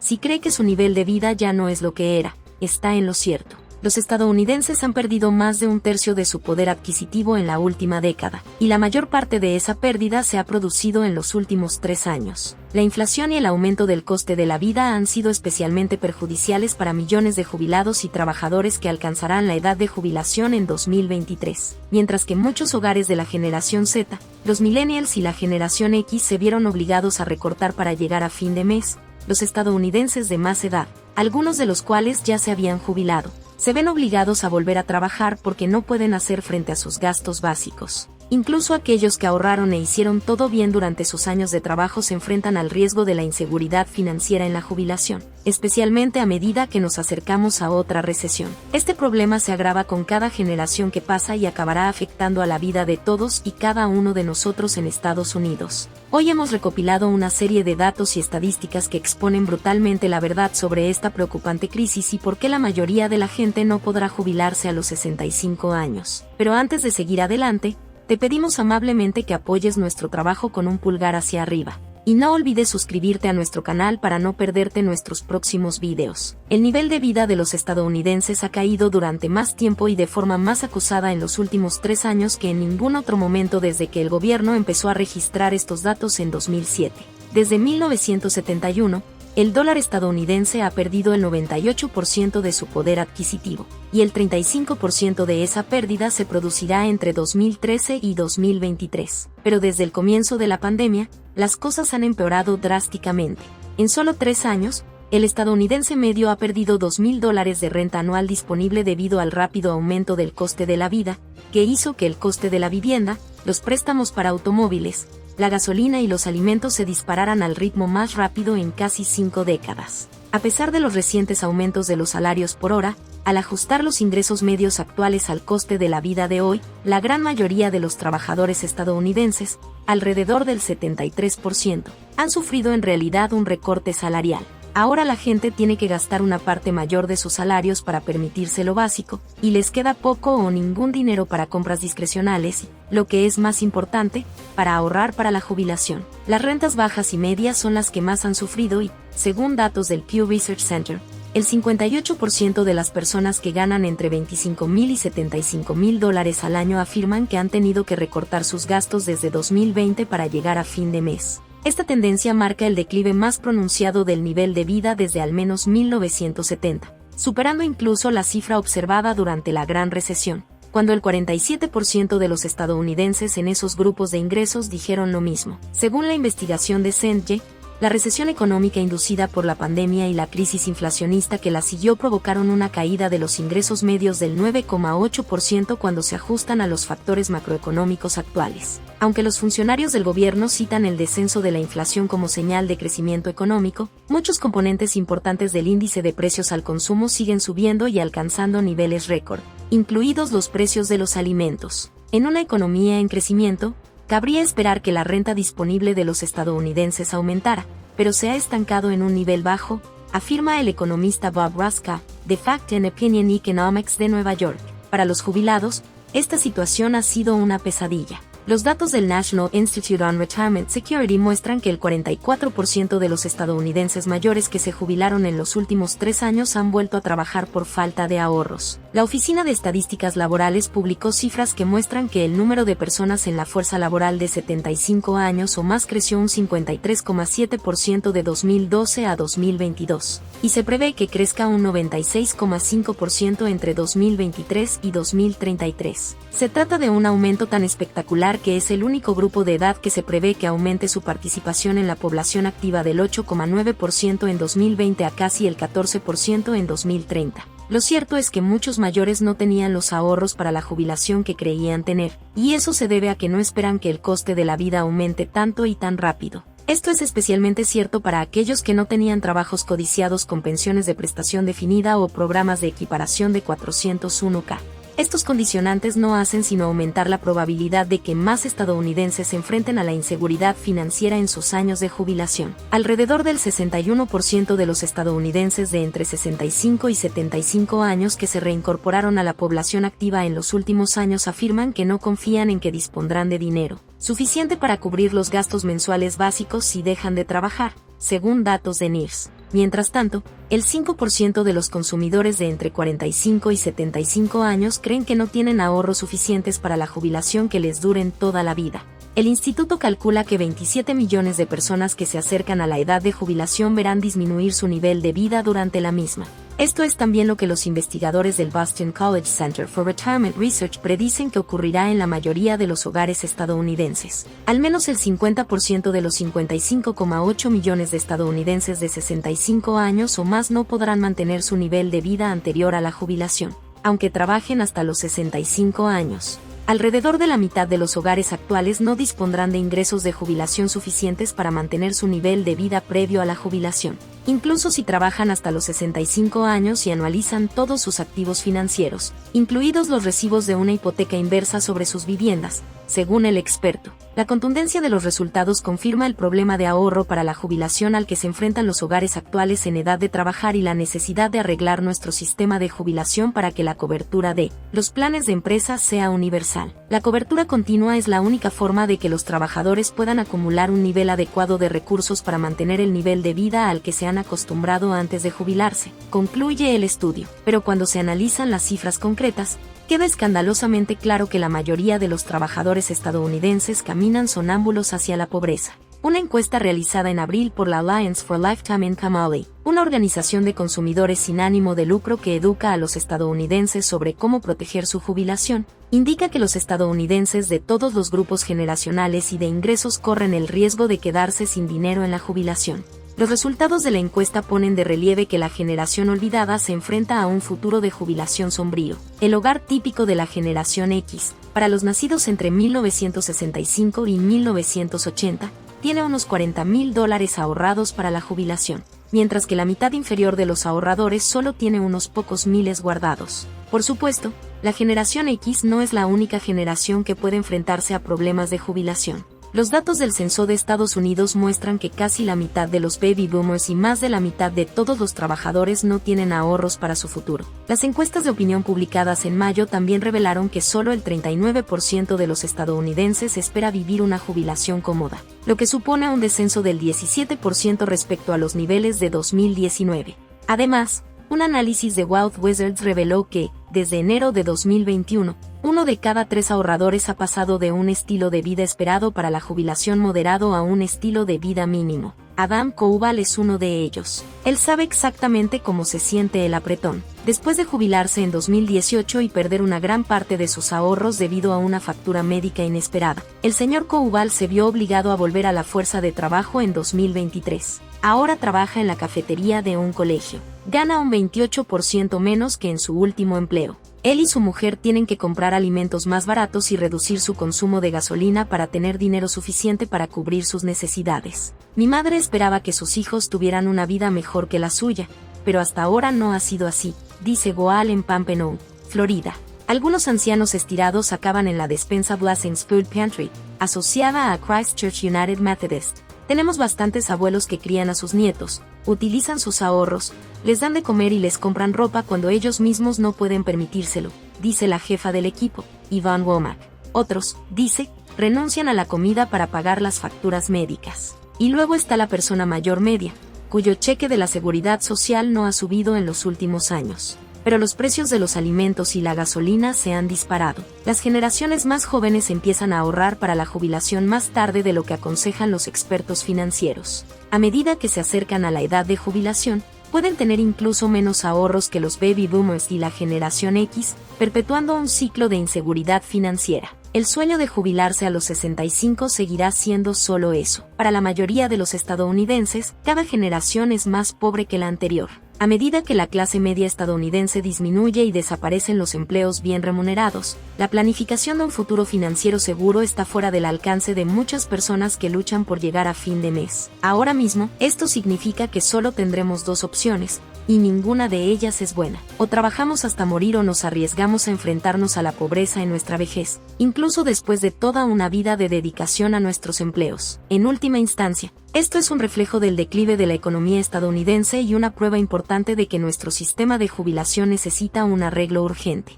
Si cree que su nivel de vida ya no es lo que era, está en lo cierto. Los estadounidenses han perdido más de un tercio de su poder adquisitivo en la última década, y la mayor parte de esa pérdida se ha producido en los últimos 3 años. La inflación y el aumento del coste de la vida han sido especialmente perjudiciales para millones de jubilados y trabajadores que alcanzarán la edad de jubilación en 2023, mientras que muchos hogares de la generación Z, los millennials y la generación X se vieron obligados a recortar para llegar a fin de mes. Los estadounidenses de más edad, algunos de los cuales ya se habían jubilado, se ven obligados a volver a trabajar porque no pueden hacer frente a sus gastos básicos. Incluso aquellos que ahorraron e hicieron todo bien durante sus años de trabajo se enfrentan al riesgo de la inseguridad financiera en la jubilación, especialmente a medida que nos acercamos a otra recesión. Este problema se agrava con cada generación que pasa y acabará afectando a la vida de todos y cada uno de nosotros en Estados Unidos. Hoy hemos recopilado una serie de datos y estadísticas que exponen brutalmente la verdad sobre esta preocupante crisis y por qué la mayoría de la gente no podrá jubilarse a los 65 años. Pero antes de seguir adelante, te pedimos amablemente que apoyes nuestro trabajo con un pulgar hacia arriba. Y no olvides suscribirte a nuestro canal para no perderte nuestros próximos videos. El nivel de vida de los estadounidenses ha caído durante más tiempo y de forma más acusada en los últimos 3 años que en ningún otro momento desde que el gobierno empezó a registrar estos datos en 2007. Desde 1971, el dólar estadounidense ha perdido el 98% de su poder adquisitivo, y el 35% de esa pérdida se producirá entre 2013 y 2023. Pero desde el comienzo de la pandemia, las cosas han empeorado drásticamente. En solo 3 años, el estadounidense medio ha perdido $2,000 de renta anual disponible debido al rápido aumento del coste de la vida, que hizo que el coste de la vivienda, los préstamos para automóviles, la gasolina y los alimentos se dispararan al ritmo más rápido en casi 5 décadas. A pesar de los recientes aumentos de los salarios por hora, al ajustar los ingresos medios actuales al coste de la vida de hoy, la gran mayoría de los trabajadores estadounidenses, alrededor del 73%, han sufrido en realidad un recorte salarial. Ahora la gente tiene que gastar una parte mayor de sus salarios para permitirse lo básico, y les queda poco o ningún dinero para compras discrecionales, lo que es más importante, para ahorrar para la jubilación. Las rentas bajas y medias son las que más han sufrido y, según datos del Pew Research Center, el 58% de las personas que ganan entre $25,000 y $75,000 al año afirman que han tenido que recortar sus gastos desde 2020 para llegar a fin de mes. Esta tendencia marca el declive más pronunciado del nivel de vida desde al menos 1970, superando incluso la cifra observada durante la Gran Recesión, cuando el 47% de los estadounidenses en esos grupos de ingresos dijeron lo mismo. Según la investigación de CENTE, la recesión económica inducida por la pandemia y la crisis inflacionista que la siguió provocaron una caída de los ingresos medios del 9,8% cuando se ajustan a los factores macroeconómicos actuales. Aunque los funcionarios del gobierno citan el descenso de la inflación como señal de crecimiento económico, muchos componentes importantes del índice de precios al consumo siguen subiendo y alcanzando niveles récord, incluidos los precios de los alimentos. En una economía en crecimiento, cabría esperar que la renta disponible de los estadounidenses aumentara, pero se ha estancado en un nivel bajo, afirma el economista Bob Ruska, de Fact and Opinion Economics de Nueva York. Para los jubilados, esta situación ha sido una pesadilla. Los datos del National Institute on Retirement Security muestran que el 44% de los estadounidenses mayores que se jubilaron en los últimos 3 años han vuelto a trabajar por falta de ahorros. La Oficina de Estadísticas Laborales publicó cifras que muestran que el número de personas en la fuerza laboral de 75 años o más creció un 53,7% de 2012 a 2022, y se prevé que crezca un 96,5% entre 2023 y 2033. Se trata de un aumento tan espectacular que es el único grupo de edad que se prevé que aumente su participación en la población activa del 8,9% en 2020 a casi el 14% en 2030. Lo cierto es que muchos mayores no tenían los ahorros para la jubilación que creían tener, y eso se debe a que no esperan que el coste de la vida aumente tanto y tan rápido. Esto es especialmente cierto para aquellos que no tenían trabajos codiciados con pensiones de prestación definida o programas de equiparación de 401k. Estos condicionantes no hacen sino aumentar la probabilidad de que más estadounidenses se enfrenten a la inseguridad financiera en sus años de jubilación. Alrededor del 61% de los estadounidenses de entre 65 y 75 años que se reincorporaron a la población activa en los últimos años afirman que no confían en que dispondrán de dinero suficiente para cubrir los gastos mensuales básicos si dejan de trabajar, según datos de NIRS. Mientras tanto, el 5% de los consumidores de entre 45 y 75 años creen que no tienen ahorros suficientes para la jubilación que les duren toda la vida. El instituto calcula que 27 millones de personas que se acercan a la edad de jubilación verán disminuir su nivel de vida durante la misma. Esto es también lo que los investigadores del Boston College Center for Retirement Research predicen que ocurrirá en la mayoría de los hogares estadounidenses. Al menos el 50% de los 55,8 millones de estadounidenses de 65 años o más no podrán mantener su nivel de vida anterior a la jubilación, aunque trabajen hasta los 65 años. Alrededor de la mitad de los hogares actuales no dispondrán de ingresos de jubilación suficientes para mantener su nivel de vida previo a la jubilación, incluso si trabajan hasta los 65 años y anualizan todos sus activos financieros, incluidos los recibos de una hipoteca inversa sobre sus viviendas, según el experto. La contundencia de los resultados confirma el problema de ahorro para la jubilación al que se enfrentan los hogares actuales en edad de trabajar y la necesidad de arreglar nuestro sistema de jubilación para que la cobertura de los planes de empresa sea universal. La cobertura continua es la única forma de que los trabajadores puedan acumular un nivel adecuado de recursos para mantener el nivel de vida al que se han acostumbrado antes de jubilarse, concluye el estudio. Pero cuando se analizan las cifras concretas, queda escandalosamente claro que la mayoría de los trabajadores estadounidenses caminan sonámbulos hacia la pobreza. Una encuesta realizada en abril por la Alliance for Lifetime Income Only, una organización de consumidores sin ánimo de lucro que educa a los estadounidenses sobre cómo proteger su jubilación, indica que los estadounidenses de todos los grupos generacionales y de ingresos corren el riesgo de quedarse sin dinero en la jubilación. Los resultados de la encuesta ponen de relieve que la generación olvidada se enfrenta a un futuro de jubilación sombrío. El hogar típico de la generación X, para los nacidos entre 1965 y 1980, tiene unos $40,000 ahorrados para la jubilación, mientras que la mitad inferior de los ahorradores solo tiene unos pocos miles guardados. Por supuesto, la generación X no es la única generación que puede enfrentarse a problemas de jubilación. Los datos del Censo de Estados Unidos muestran que casi la mitad de los baby boomers y más de la mitad de todos los trabajadores no tienen ahorros para su futuro. Las encuestas de opinión publicadas en mayo también revelaron que solo el 39% de los estadounidenses espera vivir una jubilación cómoda, lo que supone un descenso del 17% respecto a los niveles de 2019. Además, un análisis de Wealth Wizards reveló que, desde enero de 2021, 1 de cada 3 ahorradores ha pasado de un estilo de vida esperado para la jubilación moderado a un estilo de vida mínimo. Adam Koubal es uno de ellos. Él sabe exactamente cómo se siente el apretón. Después de jubilarse en 2018 y perder una gran parte de sus ahorros debido a una factura médica inesperada, el señor Koubal se vio obligado a volver a la fuerza de trabajo en 2023. Ahora trabaja en la cafetería de un colegio. Gana un 28% menos que en su último empleo. Él y su mujer tienen que comprar alimentos más baratos y reducir su consumo de gasolina para tener dinero suficiente para cubrir sus necesidades. Mi madre esperaba que sus hijos tuvieran una vida mejor que la suya, pero hasta ahora no ha sido así, dice Goal en Pompano, Florida. Algunos ancianos estirados acaban en la despensa Blessings Food Pantry, asociada a Christchurch United Methodist. Tenemos bastantes abuelos que crían a sus nietos, utilizan sus ahorros, les dan de comer y les compran ropa cuando ellos mismos no pueden permitírselo, dice la jefa del equipo, Yvonne Womack. Otros, dice, renuncian a la comida para pagar las facturas médicas. Y luego está la persona mayor media, cuyo cheque de la seguridad social no ha subido en los últimos años. Pero los precios de los alimentos y la gasolina se han disparado. Las generaciones más jóvenes empiezan a ahorrar para la jubilación más tarde de lo que aconsejan los expertos financieros. A medida que se acercan a la edad de jubilación, pueden tener incluso menos ahorros que los baby boomers y la generación X, perpetuando un ciclo de inseguridad financiera. El sueño de jubilarse a los 65 seguirá siendo solo eso. Para la mayoría de los estadounidenses, cada generación es más pobre que la anterior. A medida que la clase media estadounidense disminuye y desaparecen los empleos bien remunerados, la planificación de un futuro financiero seguro está fuera del alcance de muchas personas que luchan por llegar a fin de mes. Ahora mismo, esto significa que solo tendremos dos opciones, y ninguna de ellas es buena. O trabajamos hasta morir o nos arriesgamos a enfrentarnos a la pobreza en nuestra vejez, incluso después de toda una vida de dedicación a nuestros empleos. En última instancia, esto es un reflejo del declive de la economía estadounidense y una prueba importante de que nuestro sistema de jubilación necesita un arreglo urgente.